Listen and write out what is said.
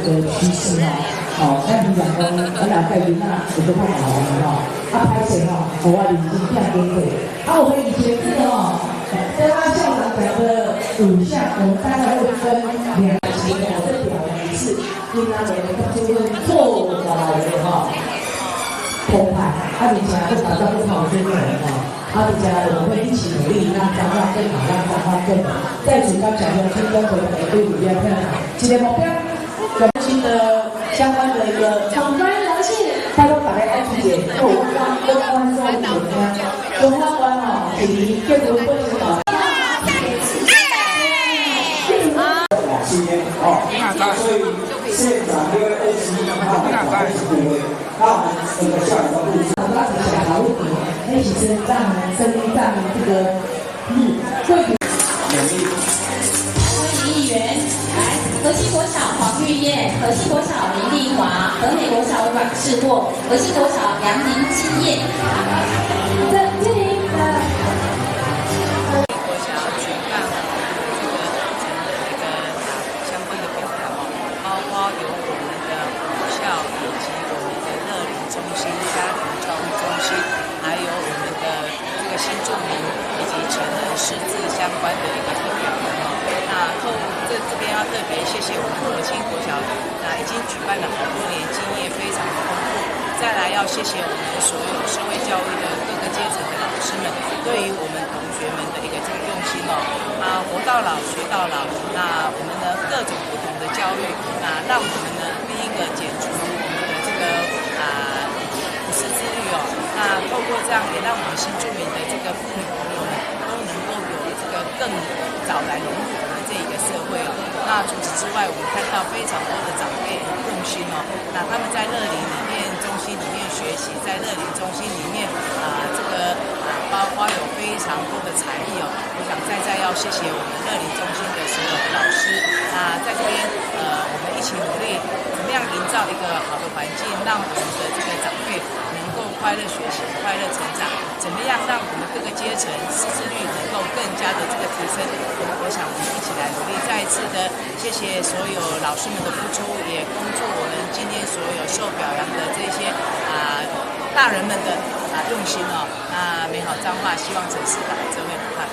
个趋势咱平常讲，咱老带囡仔有做较好歹势我认真听经过，我们以前这个在校长讲的5项，我们大概会分2期这表一次，因为就会做出来的澎湃，而且会打造更好的这个而且我们会一起努力，让彰化更好，让彰化更好。在主刚讲的轻松回来对比较漂亮，今天目标，中心的相关的一个总专人士，他都打开自己跟观众怎么样？中华关以更多会指导。所以县长6月21号开始定位，那我们整个校园的路上，拉起小老虎，一起是让生命让这个会欢迎议员来，和西国小黄玉燕，和西国小林丽华，和美国小阮世沃，和西国小杨林基业。新住民以及成人识字相关的一个特表那这边要特别谢谢我们和清国小，已经举办了好多年，经验非常的丰富。再来要谢谢我们所有社会教育的各个阶层的老师们，对于我们同学们的一个这个用心活到老学到老。那我们呢各种不同的教育，让我们呢第一个解除我们的这个不识字率那透过这样，也让我们新住民的这个妇女朋友们都能够有这个更早来融入我们这一个社会那除此之外，我们看到非常多的长辈很用心那他们在乐龄里面中心里面学习，在乐龄中心里面这个包括有非常多的才艺我想在要谢谢我们乐龄中心的所有的老师在这边我们一起努力，怎么样营造一个好的环境，让我们的这个长辈能够快乐学习、快乐成长，怎么样让我们各个阶层识字率能够更加的这个提升？我想我们一起来努力。再一次的谢谢所有老师们的付出，也恭祝我们今天所有受表扬的这些大人们的用心那美好彰化，希望城市的这位不怕。